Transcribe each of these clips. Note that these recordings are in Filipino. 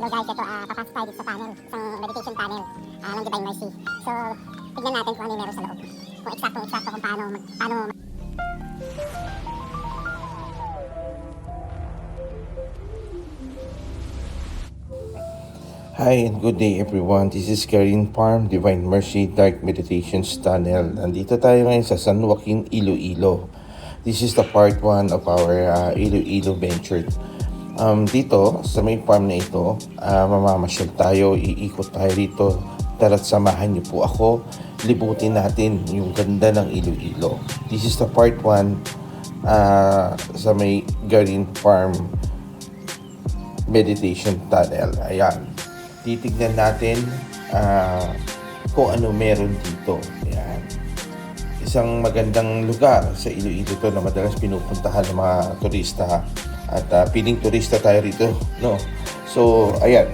Hello guys, ito papasok tayo dito sa tunnel, isang meditation tunnel ng Divine Mercy. So, tignan natin kung ano yung meron sa loob. Kung eksakto kung paano Hi and good day everyone. This is Karin Farm, Divine Mercy Dark Meditations Tunnel. Nandito tayo ngayon sa San Joaquin, Iloilo. This is the part 1 of our Iloilo venture. Dito sa may farm na ito, mamamasyal tayo, iikot tayo dito. Tara't samahan niyo po ako. Libutin natin yung ganda ng Iloilo. This is the part 1 sa may Karin Farm Meditation Tunnel. Ayan. Titignan natin kung ano meron dito. Ayan. Isang magandang lugar sa Iloilo to na madalas pinupuntahan ng mga turista at piling turista tayo rito, no? So, ayan.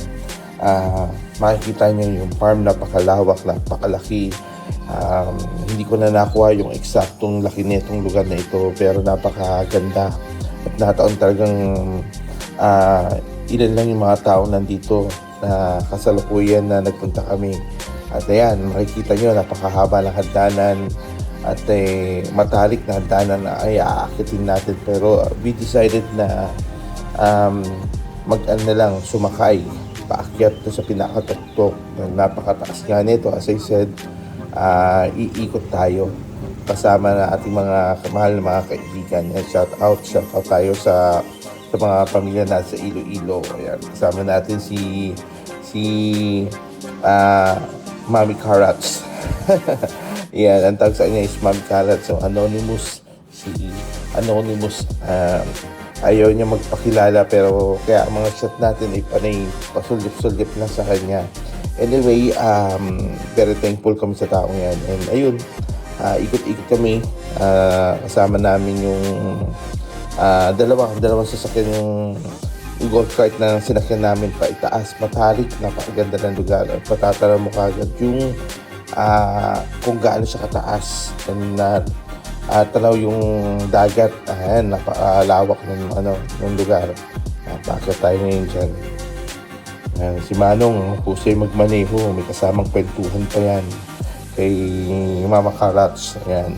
Makikita niyo yung farm, napakalawak, napakalaki. Hindi ko na nakuha yung eksaktong laki nitong lugar na ito, pero napakaganda at nataon talagang ilan lang yung mga tao nandito na kasalukuyan na nagpunta kami. At ayan, makikita nyo, napakahaba ng hagdanan at matalik na hagdanan na ay aakitin natin. Pero we decided na mag-ano lang, sumakay, paakyat to sa pinakatuktok. Napakataas nga nito, as I said, iikot tayo kasama na ating mga kamahal na mga kaibigan. Shout out tayo sa mga pamilya na sa Iloilo. Ayan, kasama natin si Mami Carrots. Yan, ang tawag sa kanya is Mami Carrots. So, Anonymous. Si Anonymous. Ayaw niya magpakilala, pero kaya ang mga shot natin ay panay pasulyip-sulyip na sa kanya. Anyway, very thankful kami sa taong yan. And ayun, ikot-ikot kami. Kasama namin yung dalawang sasakyan yung golf cart na sinakyan namin pa itaas, matalik, napakaganda ng lugar at patatala mo kagad yung kung gaano siya kataas and tanaw yung dagat. Ayan, napakalawak ng lugar. Napakit tayo ngayon dyan. Si Manong husay magmaneho, may kasamang kwentuhan pa yan kay Mama Karats. Ayan.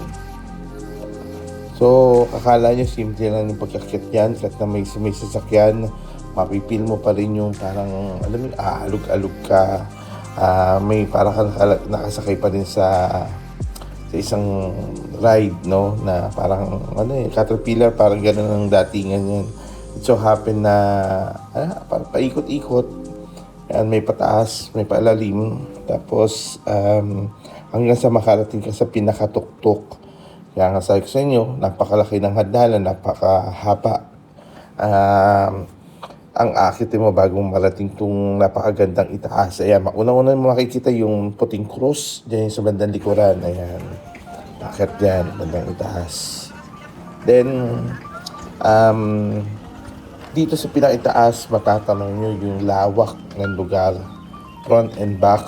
So, akala nyo simple lang yung pagkakit yan, kahit na may sasakyan, mapipil mo pa rin yung parang, alam mo, alug-alug ka, may parang nakasakay pa rin sa isang ride, no, na parang, caterpillar, parang gano'n ang datingan yan. It so happen na, paikot-ikot, yan, may pataas, may paalalim, tapos, hanggang sa makarating ka sa pinakatuktok. Kaya nga sabi ko sa inyo, napakalaki ng hagdanan, napakahaba. Ang akitin mo bago marating itong napakagandang itaas. Ayan, una-una mo makikita yung puting cross dyan sa bandang likuran. Ayan, bakit dyan, bandang itaas. Then, dito sa pinakitaas, matatanong nyo yung lawak ng lugar. Front and back.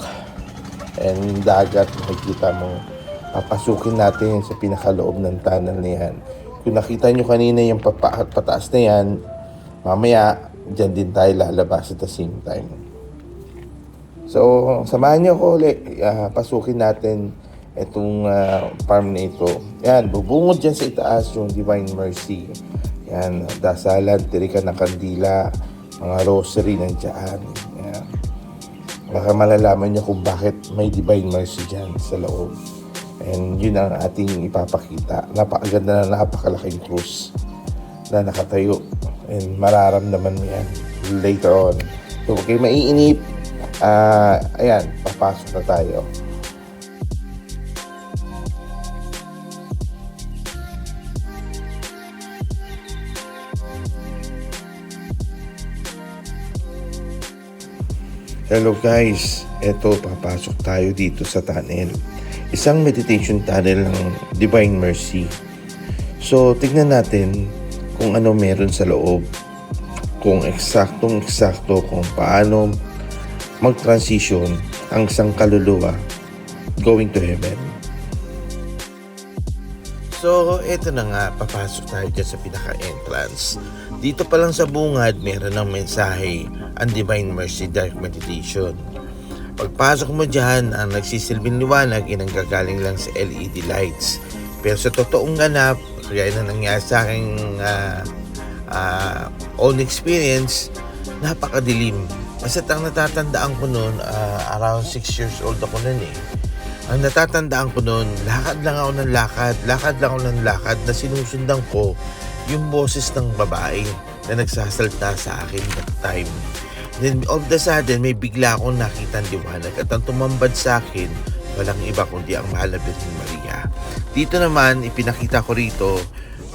And yung dagat, makikita mo. Papasukin natin sa pinakaloob ng tunnel na yan. Kung nakita nyo kanina yung pataas na yan, mamaya, dyan din tayo lalabas at the same time. So, samahan nyo ko ulit. Pasukin natin itong farm na ito. Yan, bubungod dyan sa itaas yung Divine Mercy. Yan, dasalan, tirikan ng kandila, mga rosary nandiyan. Yan. Baka malalaman nyo kung bakit may Divine Mercy dyan sa loob. And yun ang ating ipapakita. Napakaganda na napakalaking krus na nakatayo. And mararamdaman mo yan later on. So, okay, maiinip. Ayan, papasok na tayo. Hello guys, eto papasok tayo dito sa tunnel. Isang meditation tunnel ng Divine Mercy. So, tignan natin kung ano meron sa loob. Kung eksaktong kung paano mag-transition ang isang kaluluwa going to heaven. So, eto na nga, papasok tayo dyan sa pinaka-entrance. Dito pa lang sa bungad, meron ng mensahe. ang Divine Mercy Dark Meditation. Pagpasok mo dyan, ang nagsisilbing liwanag ay nanggagaling lang sa LED lights. Pero sa totoong ganap, kaya na nangyari sa aking own experience, napakadilim. Basta't ang natatandaan ko noon, around 6 years old ako noon eh. Ang natatandaan ko noon, lakad lang ako ng lakad na sinusundan ko yung boses ng babae na nagsasalta sa akin that time. Then all of the sudden, may bigla akong nakitang liwanag at ang tumambad sa akin, walang iba kundi ang mahal na Birhen Maria. Dito naman, ipinakita ko rito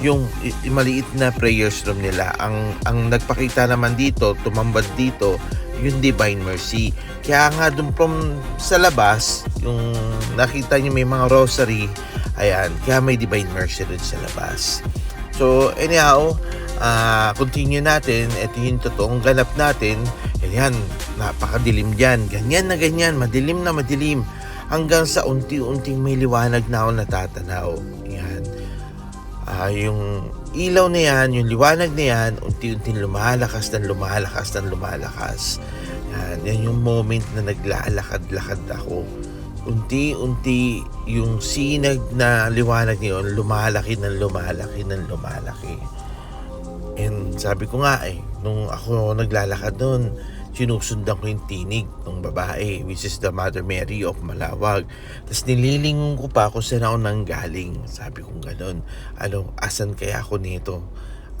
yung maliit na prayers room nila. Ang nagpakita naman dito, tumambad dito, yung Divine Mercy. Kaya nga dun from sa labas, yung nakita nyo may mga rosary, ayan, kaya may Divine Mercy dun sa labas. So anyhow, continue natin. Ito yung totoong ganap natin. Ayan, napakadilim dyan. Ganyan na ganyan, madilim na madilim. Hanggang sa unti-unting may liwanag na ako natatanaw. Ayan. Yung ilaw na yan, yung liwanag na yan, unti-unting lumalakas. Yan yung moment na naglalakad-lakad ako. Unti-unti yung sinag na liwanag niyon lumalaki. And sabi ko nga nung ako naglalakad doon, sinusundan ko yung tinig ng babae, which is the Mother Mary of Malawag. Tapos nililingon ko pa kung saan ako nanggaling. Sabi ko gano'n, asan kaya ako nito?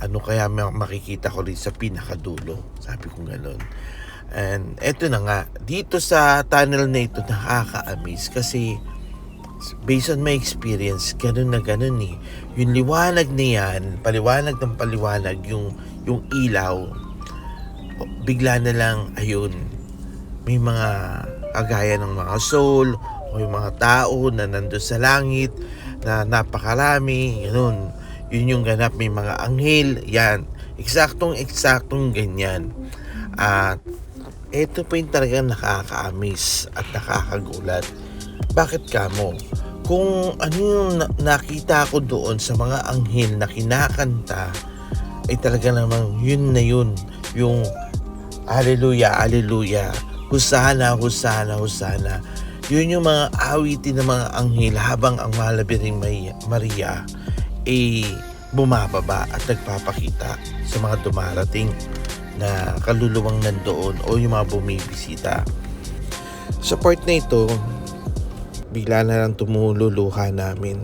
Ano kaya makikita ko rin sa pinakadulo? Sabi ko gano'n. And eto na nga, dito sa tunnel na ito, nakaka-amaze kasi based on my experience, ganun eh. Yung liwanag na yan, paliwanag yung ilaw, bigla na lang, ayun, may mga kagaya ng mga soul, o yung mga tao na nandun sa langit, na napakarami, ganun. Yun yung ganap, may mga anghel, yan. Eksaktong ganyan. At ito pa yung talagang nakaka-amaze at nakakagulat. Bakit kamo? Kung ano yung nakita ko doon sa mga anghel na kinakanta, ay talaga namang yun na yun. Yung Hallelujah, Hallelujah, Husana, Husana, Husana. Yun yung mga awitin ng mga anghel habang ang mahal na Birhen Maria ay bumababa at nagpapakita sa mga dumarating na kaluluwang nandoon o yung mga bumibisita. Sa part na ito, bigla na lang tumululuha namin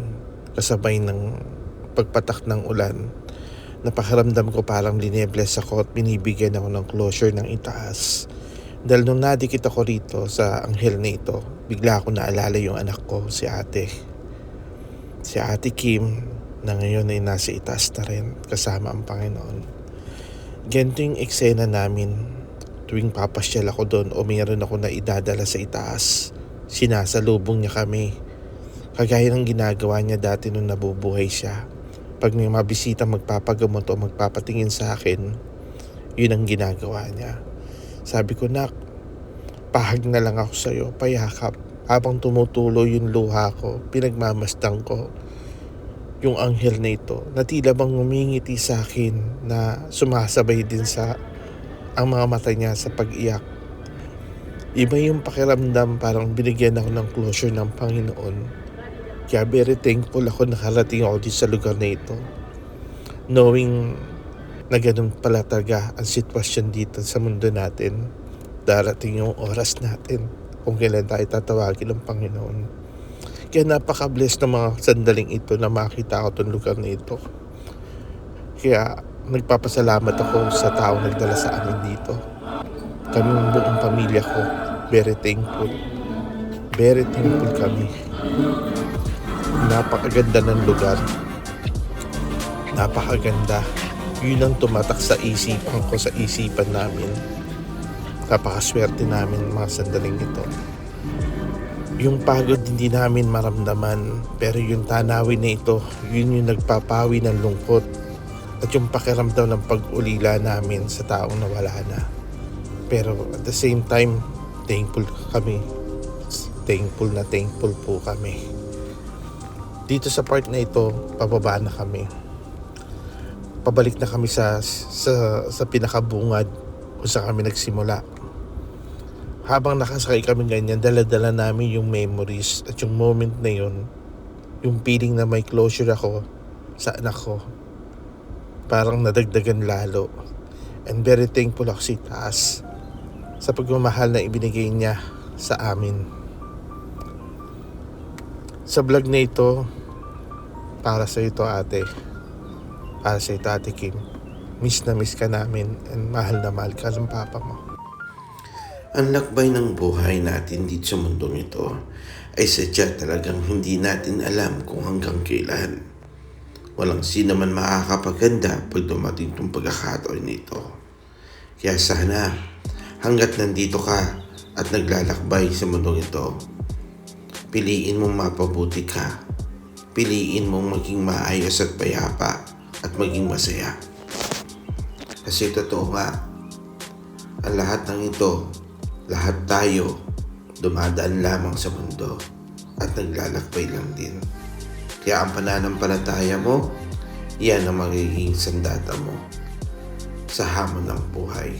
kasabay ng pagpatak ng ulan. Napakaramdam ko parang linebless ako at binibigyan ako ng closure ng itaas. Dahil nung nadikit ako rito sa anghel na ito, bigla ako naalala yung anak ko, si ate. Si ate Kim, na ngayon ay nasa itaas na rin kasama ang Panginoon. Ganito yung eksena namin tuwing papasyal ako doon o mayroon ako na idadala sa itaas. Sinasalubong niya kami. Kagaya ng ginagawa niya dati nung nabubuhay siya. Pag may mabisita magpapagamot o magpapatingin sa akin, yun ang ginagawa niya. Sabi ko, nak, pahag na lang ako sa'yo, payakap. Habang tumutulo yung luha ko, pinagmamasdan ko yung anghel na ito na tila bang ngumingiti sa akin na sumasabay din sa ang mga mata niya sa pag-iyak. Iba yung pakiramdam, parang binigyan ako ng closure ng Panginoon. Kaya very thankful ako nakarating ako dito sa lugar na ito. Knowing na ganun pala talaga ang sitwasyon dito sa mundo natin. Darating yung oras natin kung kailan tayo tatawagin ng Panginoon. Kaya napaka-bless ng mga sandaling ito na makita ko itong lugar na ito. Kaya nagpapasalamat ako sa taong nagdala sa amin dito. Kaming buong pamilya ko, very thankful. Very thankful kami. Napakaganda ng lugar. Napakaganda. Yun ang tumatak sa isipan ko, sa isipan namin. Napakaswerte namin mga sandaling ito. Yung pagod hindi namin maramdaman, pero yung tanawin na ito, yun yung nagpapawi ng lungkot at yung pakiramdam ng pag-ulila namin sa taong nawala na. Pero at the same time, thankful kami. Thankful po kami. Dito sa part na ito, pababa na kami. Pabalik na kami sa pinakabungad kung saan kami nagsimula. Habang nakasakay kami ganyan, dala-dala namin yung memories at yung moment na yun, yung feeling na may closure ako sa anak ko. Parang nadagdagan lalo. And very thankful ako si Taas sa pagmamahal na ibinigay niya sa amin. Sa vlog na ito, para sa ito ate. Para sa ito ate Kim. Miss na miss ka namin and mahal na mahal ka ng papa mo. Ang lakbay ng buhay natin dito sa mundong ito ay sadya talagang hindi natin alam kung hanggang kailan. Walang sino man makakapaganda pag dumating itong pagkakataon nito. Kaya sana hanggat nandito ka at naglalakbay sa mundong ito, piliin mong mapabuti ka. Piliin mong maging maayos at payapa at maging masaya. Kasi totoo nga, ang lahat ng ito, lahat tayo, dumadaan lamang sa mundo at naglalakbay lang din. Kaya ang pananampalataya mo, yan ang magiging sandata mo sa hamon ng buhay.